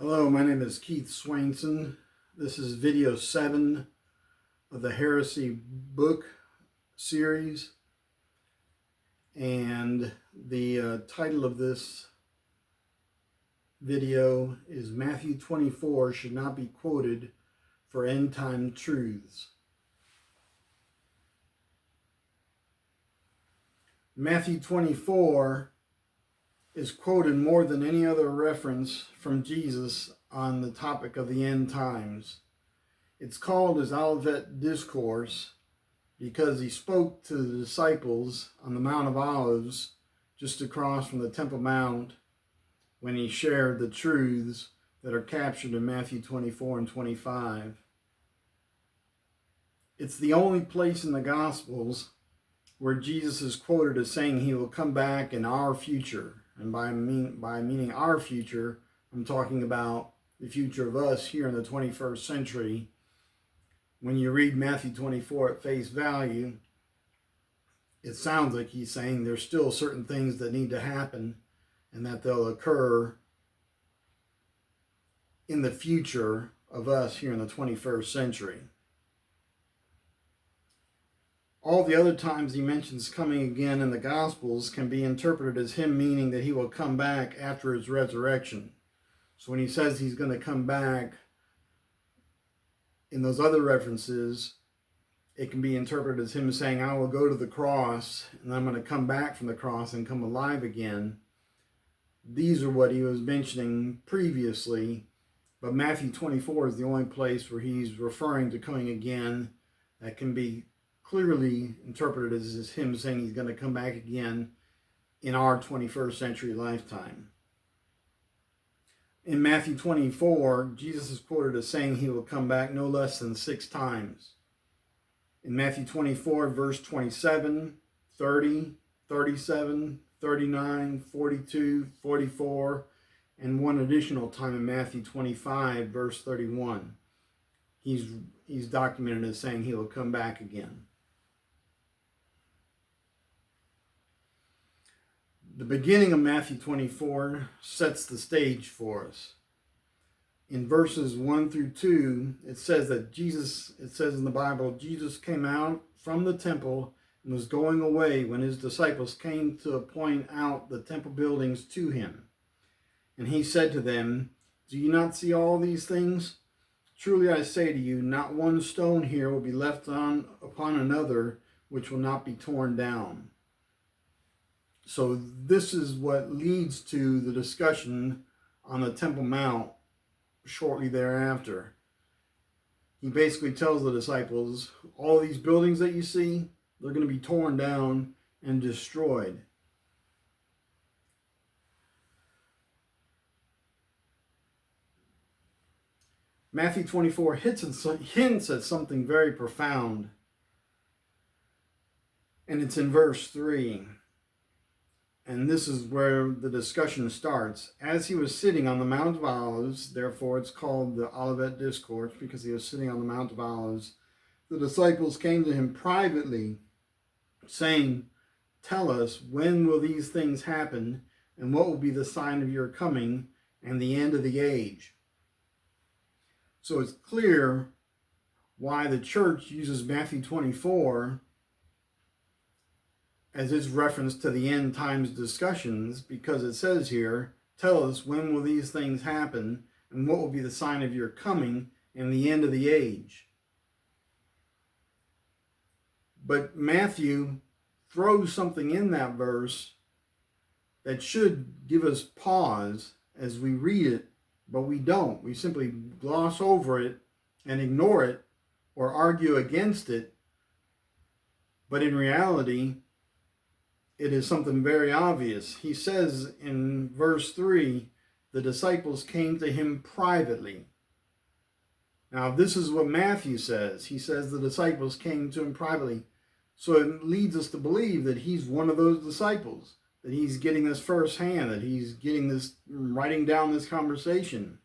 Hello, my name is Keith Swainson. This is video 7 of the Heresy book series, and the title of this video is Matthew 24 should not be quoted for end time truths. Matthew 24 is quoted more than any other reference from Jesus on the topic of the end times. It's called his Olivet Discourse because he spoke to the disciples on the Mount of Olives just across from the Temple Mount when he shared the truths that are captured in Matthew 24 and 25. It's the only place in the Gospels where Jesus is quoted as saying he will come back in our future. And by meaning our future, I'm talking about the future of us here in the 21st century. When you read Matthew 24 at face value, it sounds like he's saying there's still certain things that need to happen and that they'll occur in the future of us here in the 21st century. All the other times he mentions coming again in the Gospels can be interpreted as him meaning that he will come back after his resurrection. So when he says he's going to come back in those other references, it can be interpreted as him saying, I will go to the cross and I'm going to come back from the cross and come alive again. These are what he was mentioning previously, but Matthew 24 is the only place where he's referring to coming again that can be clearly interpreted as him saying he's going to come back again in our 21st century lifetime. In Matthew 24, Jesus is quoted as saying he will come back no less than 6 times. In Matthew 24, verse 27, 30, 37, 39, 42, 44, and one additional time in Matthew 25, verse 31. He's documented as saying he will come back again. The beginning of Matthew 24 sets the stage for us. In verses 1 through 2, it says in the Bible, Jesus came out from the temple and was going away when his disciples came to point out the temple buildings to him. And he said to them, Do you not see all these things? Truly I say to you, not one stone here will be left upon another which will not be torn down. So this is what leads to the discussion on the Temple Mount shortly thereafter. He basically tells the disciples, all these buildings that you see, they're going to be torn down and destroyed. Matthew 24 hints at something very profound. And it's in verse 3. And this is where the discussion starts. As he was sitting on the Mount of Olives, therefore it's called the Olivet Discourse, because he was sitting on the Mount of Olives, the disciples came to him privately, saying, Tell us, when will these things happen, and what will be the sign of your coming and the end of the age? So it's clear why the church uses Matthew 24 as its reference to the end times discussions, because it says here, tell us, when will these things happen, and what will be the sign of your coming and the end of the age? But Matthew throws something in that verse that should give us pause as we read it, but we don't. We simply gloss over it and ignore it or argue against it. But in reality, it is something very obvious. He says in verse 3, the disciples came to him privately. Now, this is what Matthew says. He says the disciples came to him privately. So it leads us to believe that he's one of those disciples, that he's getting this firsthand, that he's getting this, writing down this conversation.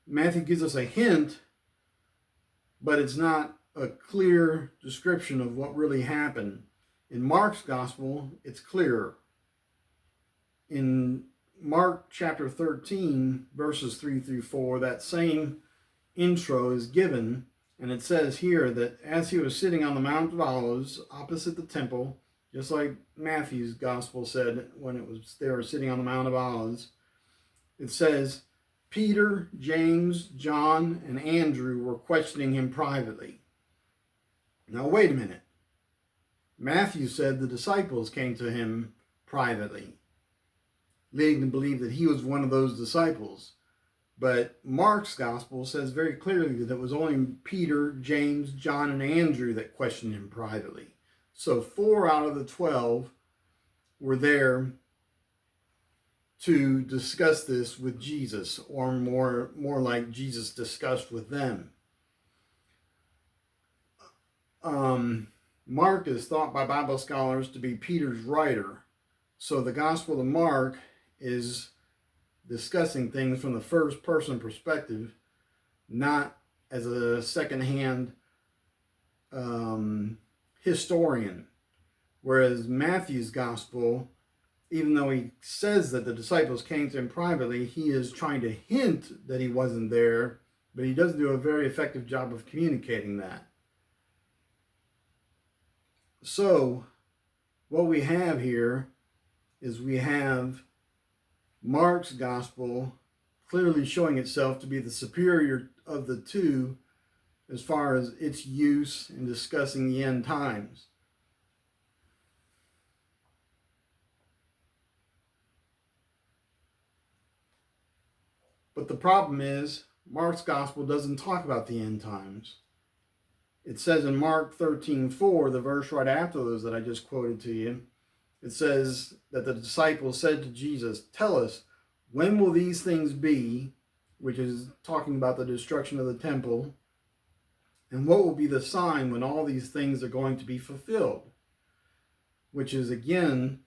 Matthew gives us a hint, but it's not a clear description of what really happened. In Mark's gospel, it's clearer. In Mark chapter 13, verses 3 through 4, that same intro is given, and it says here that as he was sitting on the Mount of Olives opposite the temple, just like Matthew's gospel said when it was they were sitting on the Mount of Olives, it says Peter, James, John, and Andrew were questioning him privately. Now wait a minute. Matthew said the disciples came to him privately, leading to believe that he was one of those disciples. But Mark's gospel says very clearly that it was only Peter, James, John, and Andrew that questioned him privately. So 4 out of the 12 were there to discuss this with Jesus, or more like Jesus discussed with them. Mark is thought by Bible scholars to be Peter's writer. So the Gospel of Mark is discussing things from the first person perspective, not as a secondhand historian. Whereas Matthew's Gospel, even though he says that the disciples came to him privately, he is trying to hint that he wasn't there, but he doesn't do a very effective job of communicating that. So, what we have here is we have Mark's gospel clearly showing itself to be the superior of the two as far as its use in discussing the end times. But the problem is, Mark's gospel doesn't talk about the end times. It says in Mark 13:4, the verse right after those that I just quoted to you, it says that the disciples said to Jesus, "Tell us, when will these things be?" Which is talking about the destruction of the temple. "And what will be the sign when all these things are going to be fulfilled?" Which is, again,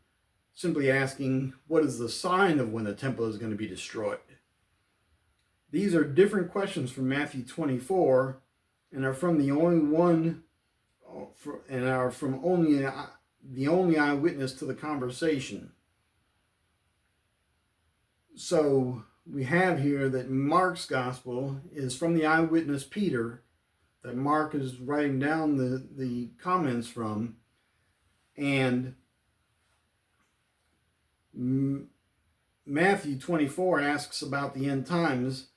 simply asking, what is the sign of when the temple is going to be destroyed? These are different questions from Matthew 24, and are from the only one, and are from the only eyewitness to the conversation. So we have here that Mark's gospel is from the eyewitness Peter, that Mark is writing down the comments from, and Matthew 24 asks about the end times,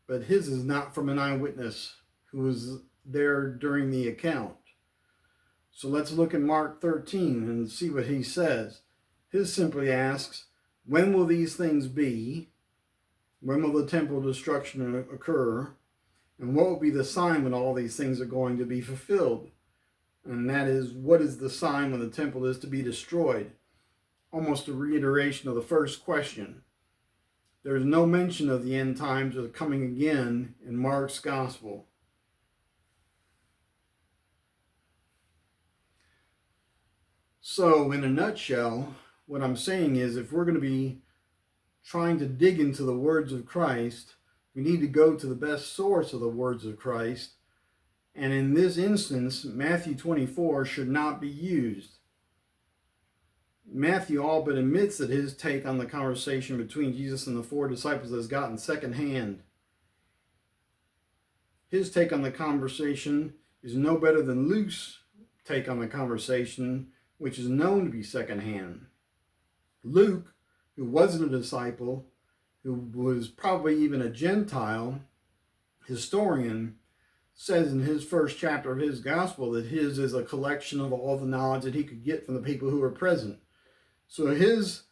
but his is not from an eyewitness who was there during the account. So let's look at Mark 13 and see what he says. His simply asks, when will these things be? When will the temple destruction occur? And what will be the sign when all these things are going to be fulfilled? And that is, what is the sign when the temple is to be destroyed? Almost a reiteration of the first question. There is no mention of the end times or coming again in Mark's gospel. So, in a nutshell, what I'm saying is, if we're going to be trying to dig into the words of Christ, we need to go to the best source of the words of Christ. And in this instance, Matthew 24 should not be used. Matthew all but admits that his take on the conversation between Jesus and the 4 disciples has gotten secondhand. His take on the conversation is no better than Luke's take on the conversation, which is known to be secondhand. Luke, who wasn't a disciple, who was probably even a Gentile historian, says in his first chapter of his gospel that his is a collection of all the knowledge that he could get from the people who were present. So his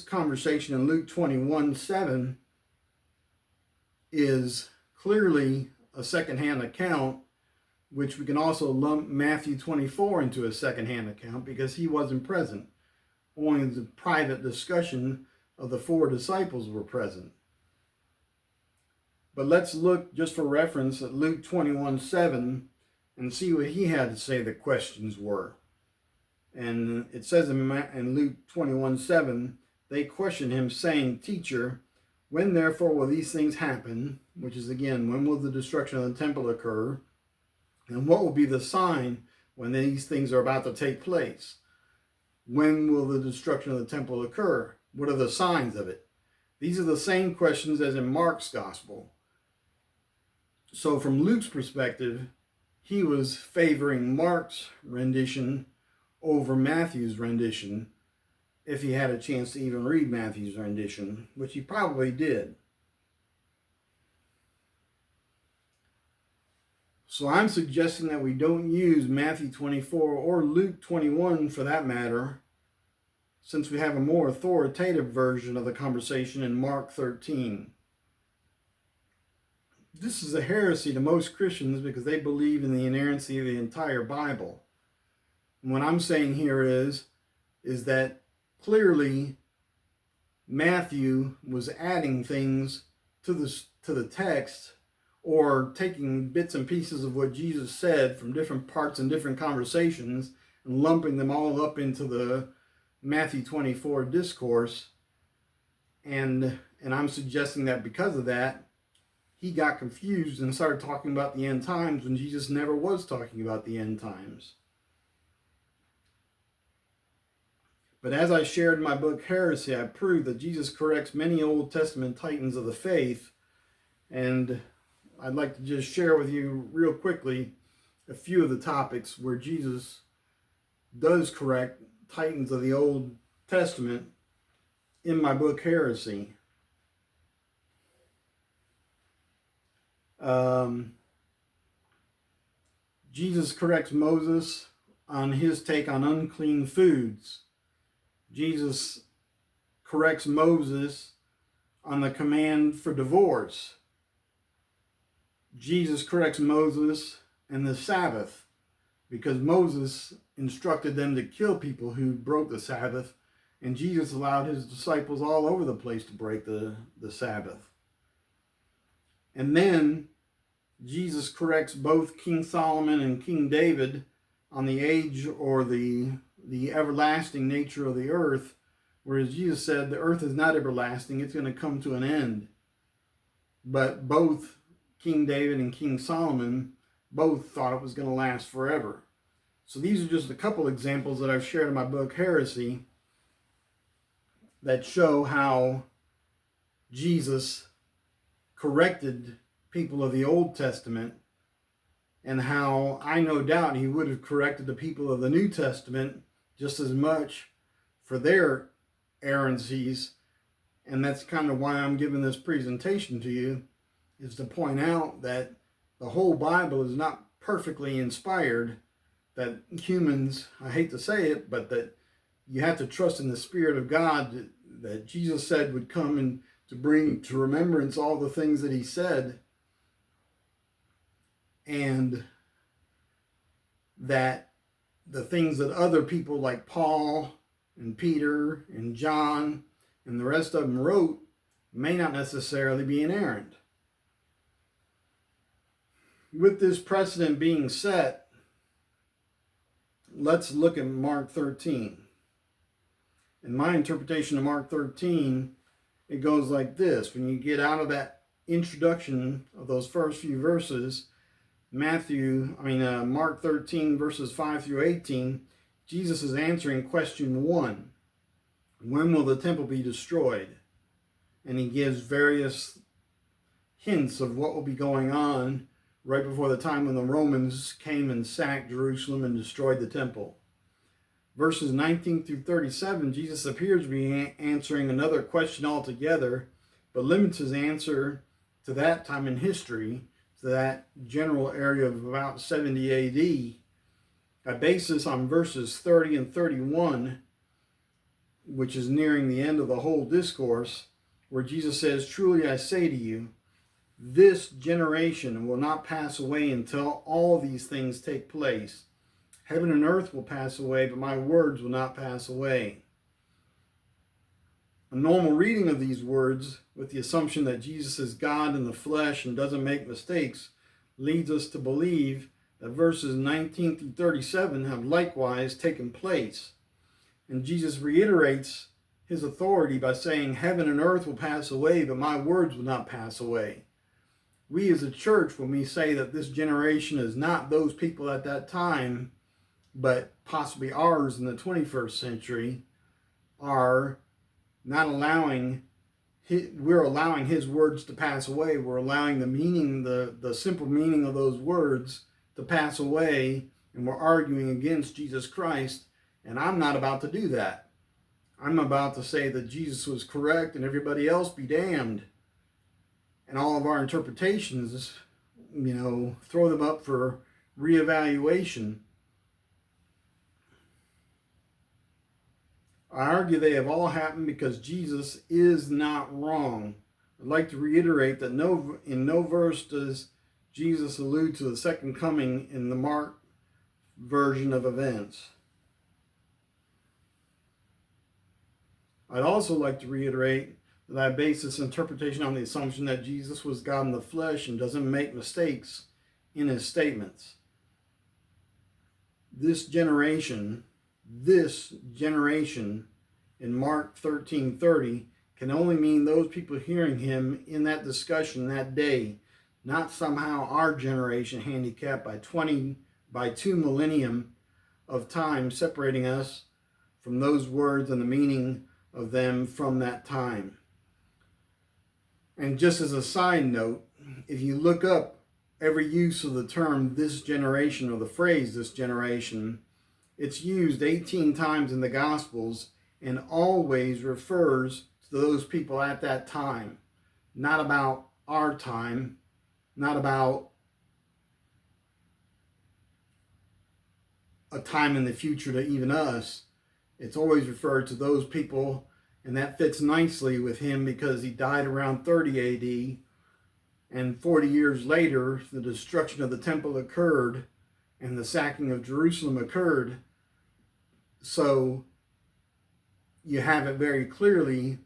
conversation in Luke 21:7 is clearly a secondhand account, which we can also lump Matthew 24 into a secondhand account because he wasn't present. Only the private discussion of the 4 disciples were present. But let's look, just for reference, at Luke 21:7 and see what he had to say the questions were. And it says in Luke 21:7, they questioned him, saying, "Teacher, when therefore will these things happen?" Which is, again, when will the destruction of the temple occur? "And what will be the sign when these things are about to take place?" When will the destruction of the temple occur? What are the signs of it? These are the same questions as in Mark's gospel. So from Luke's perspective, he was favoring Mark's rendition over Matthew's rendition, if he had a chance to even read Matthew's rendition, which he probably did. So I'm suggesting that we don't use Matthew 24 or Luke 21 for that matter, since we have a more authoritative version of the conversation in Mark 13. This is a heresy to most Christians because they believe in the inerrancy of the entire Bible. And what I'm saying here is that clearly Matthew was adding things to the text, or taking bits and pieces of what Jesus said from different parts and different conversations and lumping them all up into the Matthew 24 discourse. And I'm suggesting that because of that, he got confused and started talking about the end times when Jesus never was talking about the end times. But as I shared in my book, Heresy, I proved that Jesus corrects many Old Testament titans of the faith. And I'd like to just share with you real quickly a few of the topics where Jesus does correct titans of the Old Testament in my book, Heresy. Jesus corrects Moses on his take on unclean foods. Jesus corrects Moses on the command for divorce. Jesus corrects Moses and the Sabbath, because Moses instructed them to kill people who broke the Sabbath, and Jesus allowed his disciples all over the place to break the Sabbath. And then Jesus corrects both King Solomon and King David on the age or the everlasting nature of the earth, whereas Jesus said the earth is not everlasting, it's going to come to an end. But both King David and King Solomon both thought it was going to last forever. So these are just a couple examples that I've shared in my book, Heresy, that show how Jesus corrected people of the Old Testament, and how I no doubt he would have corrected the people of the New Testament just as much for their errancies. And that's kind of why I'm giving this presentation to you, is to point out that the whole Bible is not perfectly inspired, that humans, I hate to say it, but that you have to trust in the Spirit of God that Jesus said would come and to bring to remembrance all the things that he said, and that the things that other people like Paul and Peter and John and the rest of them wrote may not necessarily be inerrant. With this precedent being set, let's look at Mark 13. In my interpretation of Mark 13, it goes like this. When you get out of that introduction of those first few verses, Mark 13 verses 5 through 18, Jesus is answering question 1. When will the temple be destroyed? And he gives various hints of what will be going on right before the time when the Romans came and sacked Jerusalem and destroyed the temple. Verses 19 through 37, Jesus appears to be answering another question altogether, but limits his answer to that time in history, to that general area of about 70 AD. I base this on verses 30 and 31, which is nearing the end of the whole discourse, where Jesus says, "Truly I say to you, this generation will not pass away until all these things take place. Heaven and earth will pass away, but my words will not pass away." A normal reading of these words, with the assumption that Jesus is God in the flesh and doesn't make mistakes, leads us to believe that verses 19 through 37 have likewise taken place. And Jesus reiterates his authority by saying, "Heaven and earth will pass away, but my words will not pass away." We as a church, when we say that this generation is not those people at that time, but possibly ours in the 21st century, are not allowing, we're allowing his words to pass away. We're allowing the meaning, the simple meaning of those words to pass away, and we're arguing against Jesus Christ. And I'm not about to do that. I'm about to say that Jesus was correct and everybody else be damned. And all of our interpretations, throw them up for reevaluation. I argue they have all happened because Jesus is not wrong. I'd like to reiterate that in no verse does Jesus allude to the second coming in the Mark version of events. I'd also like to reiterate that I base this interpretation on the assumption that Jesus was God in the flesh and doesn't make mistakes in his statements. This generation in Mark 13:30 can only mean those people hearing him in that discussion that day, not somehow our generation handicapped by 2 millennium of time separating us from those words and the meaning of them from that time. And just as a side note, if you look up every use of the term this generation or the phrase this generation, it's used 18 times in the Gospels and always refers to those people at that time, not about our time, not about a time in the future to even us. It's always referred to those people, and that fits nicely with him because he died around 30 AD, and 40 years later, the destruction of the temple occurred and the sacking of Jerusalem occurred. So you have it very clearly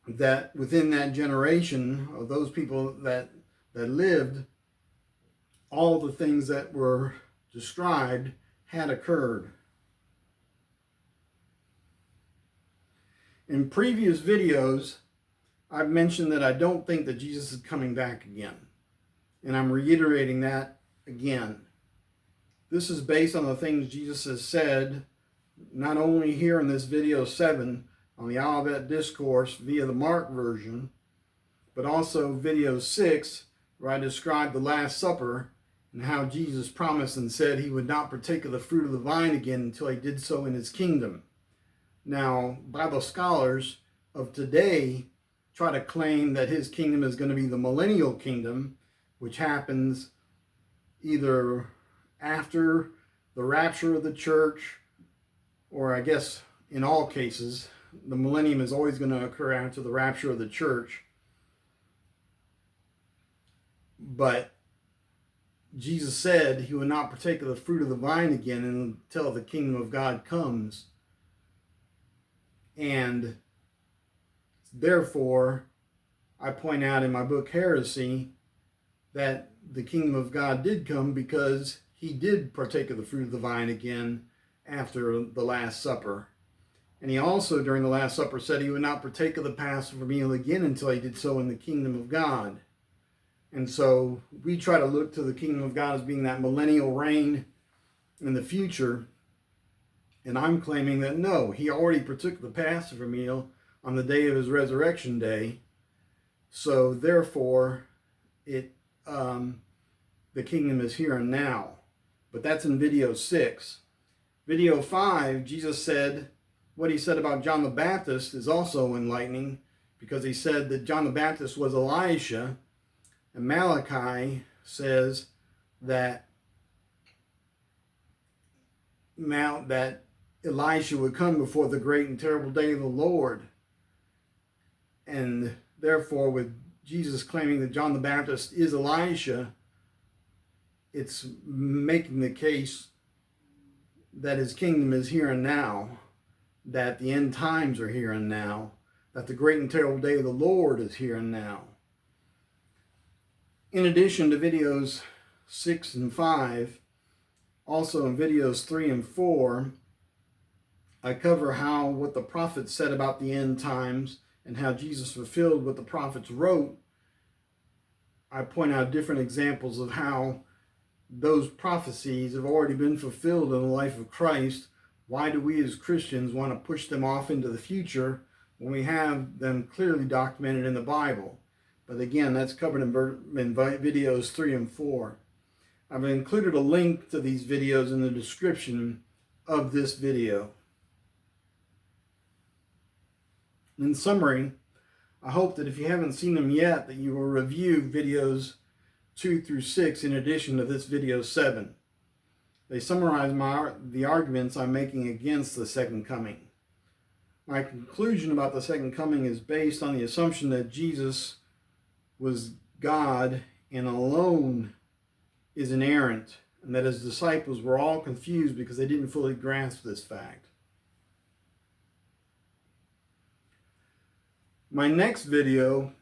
that within that generation of those people that lived, all the things that were described had occurred. In previous videos, I've mentioned that I don't think that Jesus is coming back again. And I'm reiterating that again. This is based on the things Jesus has said, not only here in this video 7 on the Olivet Discourse via the Mark version, but also video 6 where I described the Last Supper and how Jesus promised and said he would not partake of the fruit of the vine again until he did so in his kingdom. Now, Bible scholars of today try to claim that his kingdom is going to be the millennial kingdom, which happens either after the rapture of the church, or I guess in all cases, the millennium is always going to occur after the rapture of the church. But Jesus said he would not partake of the fruit of the vine again until the kingdom of God comes. And therefore, I point out in my book Heresy that the kingdom of God did come because he did partake of the fruit of the vine again after the Last Supper. And he also, during the Last Supper, said he would not partake of the Passover meal again until he did so in the kingdom of God. And so we try to look to the kingdom of God as being that millennial reign in the future. And I'm claiming that no, he already partook the Passover meal on the day of his resurrection day. So therefore, the kingdom is here and now. But that's in video 6. Video 5, Jesus said, what he said about John the Baptist is also enlightening, because he said that John the Baptist was Elisha, and Malachi says that Elisha would come before the great and terrible day of the Lord. And therefore, with Jesus claiming that John the Baptist is Elisha, it's making the case that his kingdom is here and now, that the end times are here and now, that the great and terrible day of the Lord is here and now. In addition to videos 6 and 5, also in videos 3 and 4, I cover what the prophets said about the end times and how Jesus fulfilled what the prophets wrote. I point out different examples of how those prophecies have already been fulfilled in the life of Christ, why do we as Christians want to push them off into the future when we have them clearly documented in the Bible? But again, that's covered in videos 3 and 4. I've included a link to these videos in the description of this video. In summary, I hope that if you haven't seen them yet, that you will review videos 2 through 6 in addition to this video 7. They summarize the arguments I'm making against the second coming. My conclusion about the second coming is based on the assumption that Jesus was God and alone is inerrant, and that his disciples were all confused because they didn't fully grasp this fact. My next video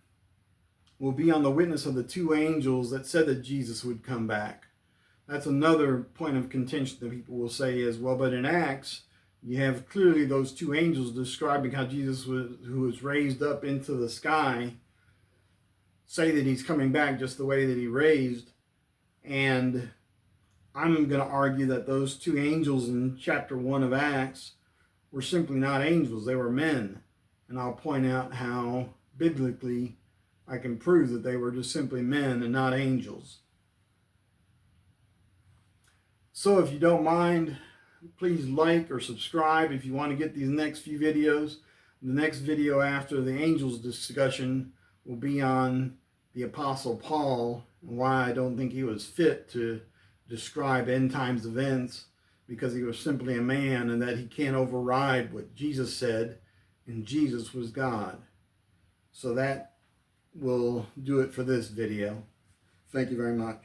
will be on the witness of the 2 angels that said that Jesus would come back. That's another point of contention that people will say is, well, but in Acts, you have clearly those 2 angels describing how Jesus, who was raised up into the sky, say that he's coming back just the way that he raised. And I'm going to argue that those 2 angels in chapter 1 of Acts were simply not angels, they were men. And I'll point out how biblically I can prove that they were just simply men and not angels. So if you don't mind, please like or subscribe if you want to get these next few videos. The next video after the angels discussion will be on the Apostle Paul and why I don't think he was fit to describe end times events, because he was simply a man and that he can't override what Jesus said, and Jesus was God. So that will do it for this video. Thank you very much.